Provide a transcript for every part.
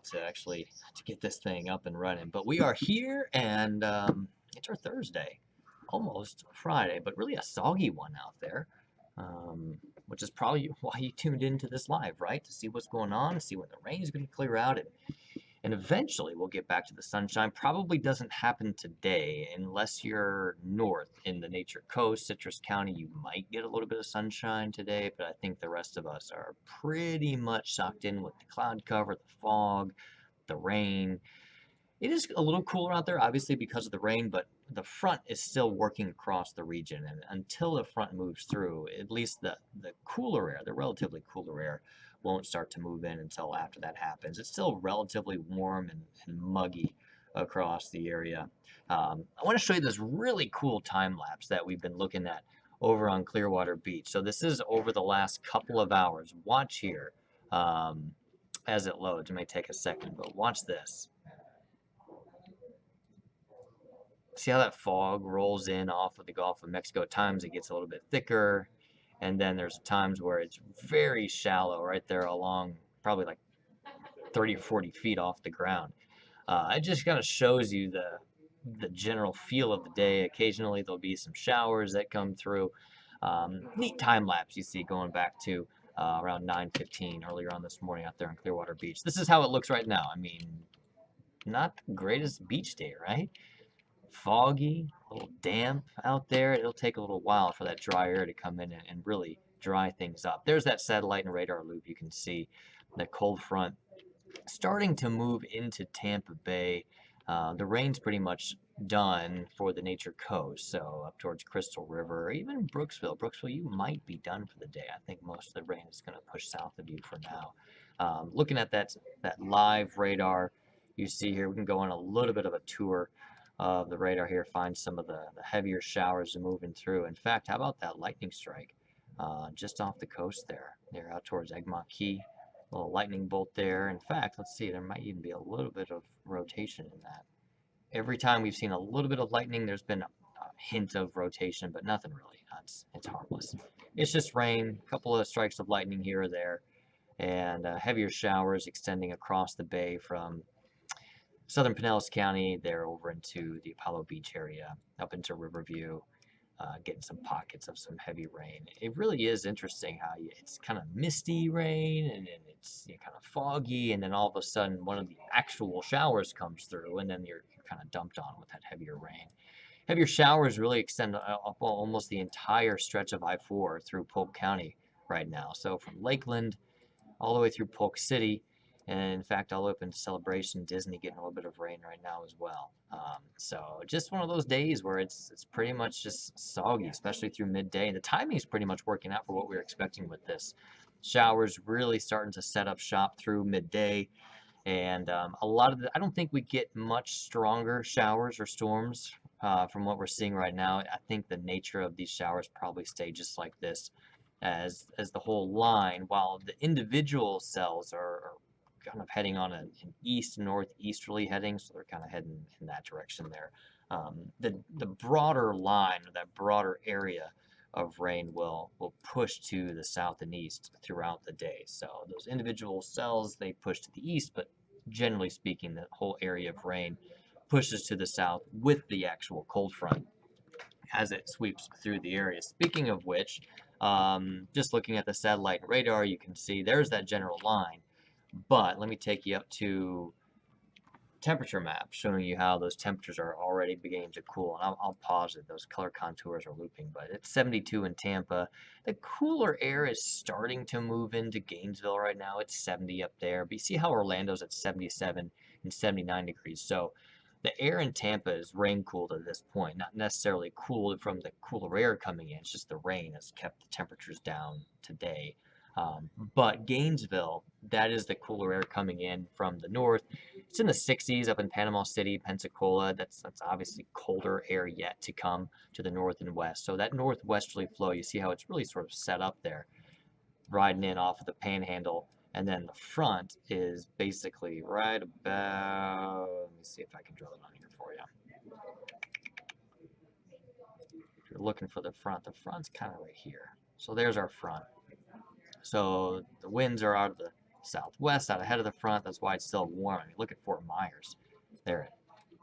while to actually to get this thing up and running. But we are here, and it's our Thursday, almost Friday, but really a soggy one out there, which is probably why you tuned into this live, right? To see what's going on, to see when the rain is going to clear out, and eventually we'll get back to the sunshine. Probably doesn't happen today unless you're north in the Nature Coast, Citrus County. You might get a little bit of sunshine today, but I think the rest of us are pretty much sucked in with the cloud cover, the fog, the rain. It is a little cooler out there, obviously, because of the rain, but the front is still working across the region. And until the front moves through, at least the cooler air, the relatively cooler air, won't start to move in until after that happens. It's still relatively warm and muggy across the area. I want to show you this really cool time lapse that we've been looking at over on Clearwater Beach. So this is over the last couple of hours. Watch here as it loads. It may take a second, but watch this. See how that fog rolls in off of the Gulf of Mexico? At times it gets a little bit thicker, and then there's times where it's very shallow right there along probably like 30 or 40 feet off the ground. It just kind of shows you the general feel of the day. Occasionally there'll be some showers that come through. Neat time lapse you see going back to around 9:15 earlier on this morning out there on Clearwater Beach. This is how it looks right now. I mean, not the greatest beach day, right? Foggy, a little damp out there. It'll take a little while for that dry air to come in and really dry things up. There's that satellite and radar loop. You can see the cold front starting to move into Tampa Bay. The rain's pretty much done for the Nature Coast, so up towards Crystal River, or even Brooksville. Brooksville, you might be done for the day. I think most of the rain is going to push south of you for now. Looking at that live radar you see here, we can go on a little bit of a tour of the radar here, find some of the heavier showers moving through. In fact, how about that lightning strike just off the coast there? They're out towards Egmont Key. A little lightning bolt there. In fact, let's see, there might even be a little bit of rotation in that. Every time we've seen a little bit of lightning, there's been a hint of rotation, but nothing really. It's harmless. It's just rain, a couple of strikes of lightning here or there, and heavier showers extending across the bay from southern Pinellas County there over into the Apollo Beach area, up into Riverview, getting some pockets of some heavy rain. It really is interesting how it's kind of misty rain, and then it's kind of foggy, and then all of a sudden one of the actual showers comes through, and then you're kind of dumped on with that heavier rain. Heavier showers really extend up almost the entire stretch of I-4 through Polk County right now. So from Lakeland all the way through Polk City, and in fact, all the way up into Celebration, Disney getting a little bit of rain right now as well. So just one of those days where it's pretty much just soggy, especially through midday. The timing is pretty much working out for what we were expecting with this. Showers really starting to set up shop through midday. And a lot of I don't think we get much stronger showers or storms from what we're seeing right now. I think the nature of these showers probably stay just like this as the whole line, while the individual cells are kind of heading on an east-northeasterly heading, so they're kind of heading in that direction there. The broader line, or that broader area of rain will push to the south and east throughout the day. So those individual cells, they push to the east, but generally speaking, the whole area of rain pushes to the south with the actual cold front as it sweeps through the area. Speaking of which, just looking at the satellite and radar, you can see there's that general line. But let me take you up to temperature map, showing you how those temperatures are already beginning to cool. And I'll pause it. Those color contours are looping, but it's 72 in Tampa. The cooler air is starting to move into Gainesville right now. It's 70 up there. But you see how Orlando's at 77 and 79 degrees. So the air in Tampa is rain cooled at this point, not necessarily cooled from the cooler air coming in. It's just the rain has kept the temperatures down today. But Gainesville, that is the cooler air coming in from the north. It's in the 60s up in Panama City, Pensacola. That's obviously colder air yet to come to the north and west. So that northwesterly flow, you see how it's really sort of set up there, riding in off of the panhandle. And then the front is basically right about, let me see if I can draw that on here for you. If you're looking for the front's kind of right here. So there's our front. So the winds are out of the southwest out ahead of the front. That's why it's still warm. I mean, look at Fort Myers. They're at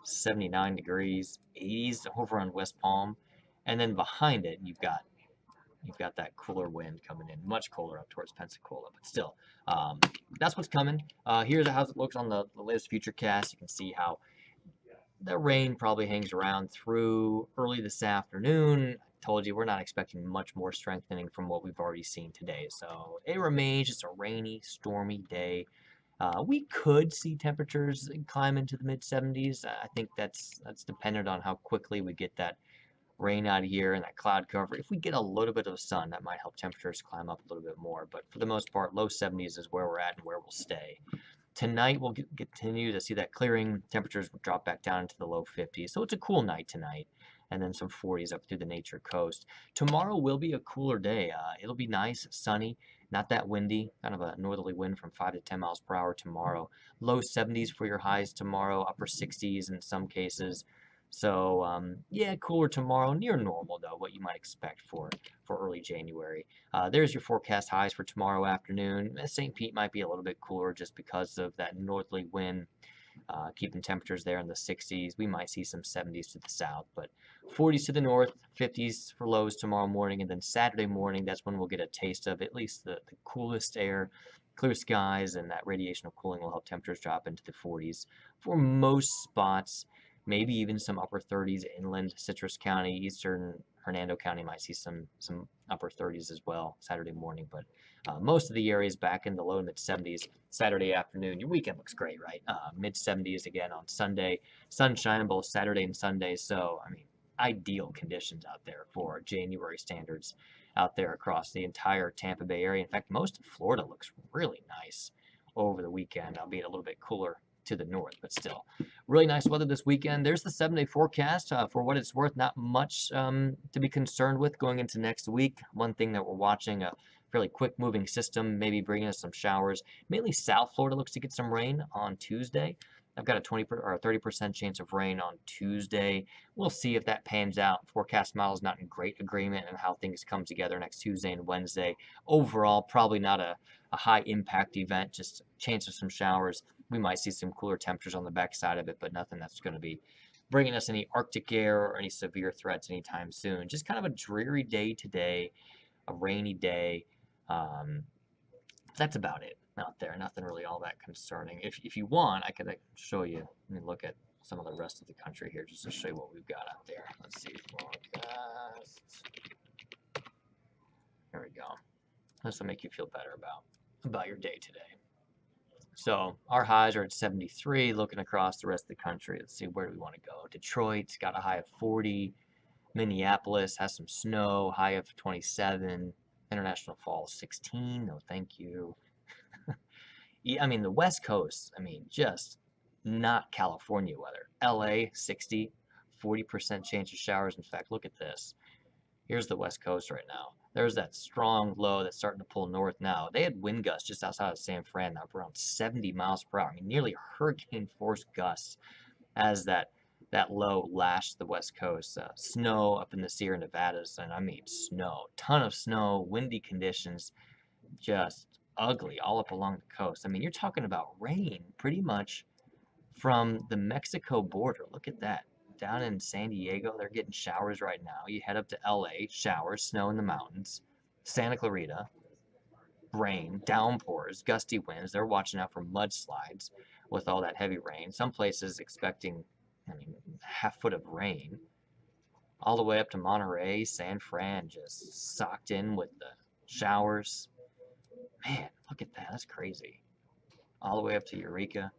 79 degrees, 80s over on West Palm. And then behind it, you've got that cooler wind coming in, much colder up towards Pensacola, but still, that's what's coming. Here's how it looks on the latest futurecast. You can see how the rain probably hangs around through early this afternoon. I told you we're not expecting much more strengthening from what we've already seen today. So it remains just a rainy, stormy day. We could see temperatures climb into the mid 70s. I think that's dependent on how quickly we get that rain out of here and that cloud cover. If we get a little bit of sun, that might help temperatures climb up a little bit more. But for the most part, low 70s is where we're at and where we'll stay. Tonight, we'll continue to see that clearing. Temperatures will drop back down into the low 50s. So it's a cool night tonight. And then some 40s up through the nature coast. Tomorrow will be a cooler day. It'll be nice, sunny, not that windy. Kind of a northerly wind from 5 to 10 miles per hour tomorrow. Low 70s for your highs tomorrow, upper 60s in some cases. So, yeah, cooler tomorrow, near normal though, what you might expect for early January. There's your forecast highs for tomorrow afternoon. St. Pete might be a little bit cooler just because of that northerly wind, keeping temperatures there in the 60s. We might see some 70s to the south, but 40s to the north, 50s for lows tomorrow morning, and then Saturday morning, that's when we'll get a taste of at least the coolest air. Clear skies and that radiational cooling will help temperatures drop into the 40s for most spots. Maybe even some upper 30s inland Citrus County, eastern Hernando County might see some upper 30s as well Saturday morning. But most of the areas back in the low to mid 70s Saturday afternoon. Your weekend looks great, right? Mid 70s again on Sunday. Sunshine both Saturday and Sunday. So, I mean, ideal conditions out there for January standards out there across the entire Tampa Bay area. In fact, most of Florida looks really nice over the weekend, albeit a little bit cooler to the north, but still really nice weather this weekend. There's the 7-day forecast. For what it's worth, not much to be concerned with going into next week. One thing that we're watching, a fairly quick moving system, maybe bringing us some showers. Mainly South Florida looks to get some rain on Tuesday. I've got a 20 or a 30% chance of rain on Tuesday. We'll see if that pans out. Forecast model is not in great agreement on how things come together next Tuesday and Wednesday. Overall, probably not a high impact event, just chance of some showers. We might see some cooler temperatures on the backside of it, but nothing that's going to be bringing us any Arctic air or any severe threats anytime soon. Just kind of a dreary day today, a rainy day. That's about it out there. Nothing really all that concerning. If you want, I could show you. Let me look at some of the rest of the country here just to show you what we've got out there. Let's see. Forecast. There we go. This will make you feel better about your day today. So our highs are at 73, looking across the rest of the country. Let's see, where do we want to go? Detroit's got a high of 40. Minneapolis has some snow, high of 27. International Falls, 16. No, thank you. I mean, the West Coast, I mean, just not California weather. LA, 60, 40% chance of showers. In fact, look at this. Here's the West Coast right now. There's that strong low that's starting to pull north now. They had wind gusts just outside of San Fran up around 70 miles per hour. I mean, nearly hurricane force gusts as that low lashed the West Coast. Snow up in the Sierra Nevadas, and I mean snow. Ton of snow, windy conditions, just ugly all up along the coast. I mean, you're talking about rain pretty much from the Mexico border. Look at that. Down in San Diego, they're getting showers right now. You head up to LA, showers, snow in the mountains. Santa Clarita, rain, downpours, gusty winds. They're watching out for mudslides with all that heavy rain. Some places expecting, I mean, half foot of rain. All the way up to Monterey, San Fran, just socked in with the showers. Man, look at that. That's crazy. All the way up to Eureka.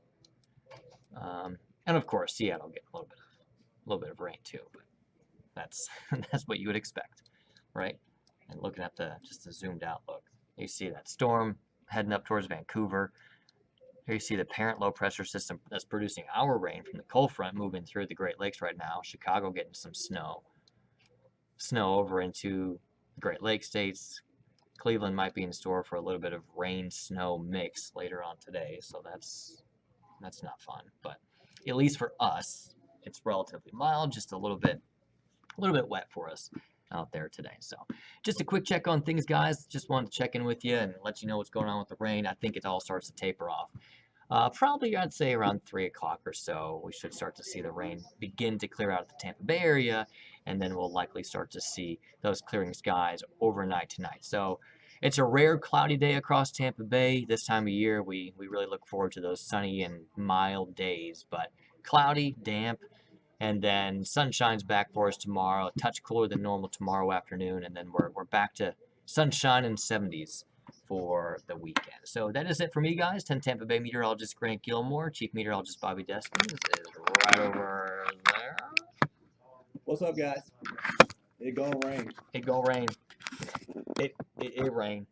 And of course, Seattle getting a little bit of rain too, but that's that's what you would expect, right? And looking at just the zoomed out look, you see that storm heading up towards Vancouver. Here you see the parent low pressure system that's producing our rain from the cold front moving through the Great Lakes right now. Chicago getting some snow over into the Great Lakes states. Cleveland might be in store for a little bit of rain snow mix later on today, so that's not fun, but at least for us, it's relatively mild, just a little bit wet for us. out there today. So just a quick check on things, guys. Just wanted to check in with you and let you know what's going on with the rain. I think it all starts to taper off. Probably, I'd say around 3 o'clock or so, we should start to see the rain begin to clear out of the Tampa Bay area, and then we'll likely start to see those clearing skies overnight tonight. So it's a rare cloudy day across Tampa Bay. This time of year, we really look forward to those sunny and mild days, but cloudy, damp, and then sun shines back for us tomorrow, a touch cooler than normal tomorrow afternoon, and then we're back to sunshine and 70s for the weekend. So that is it for me, guys. 10 Tampa Bay Meteorologist Grant Gilmore, Chief Meteorologist Bobby Deskins is right over there. What's up, guys? It gonna rain. It gonna rain. It rain.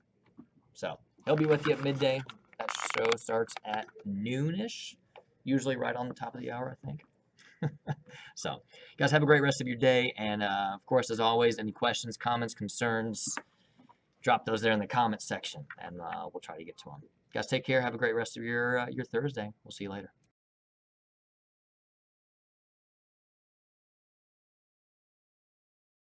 So he'll be with you at midday. That show starts at noonish, usually right on the top of the hour, I think. So, you guys have a great rest of your day, and of course, as always, any questions, comments, concerns, drop those there in the comments section, and we'll try to get to them. You guys take care. Have a great rest of your Thursday. We'll see you later.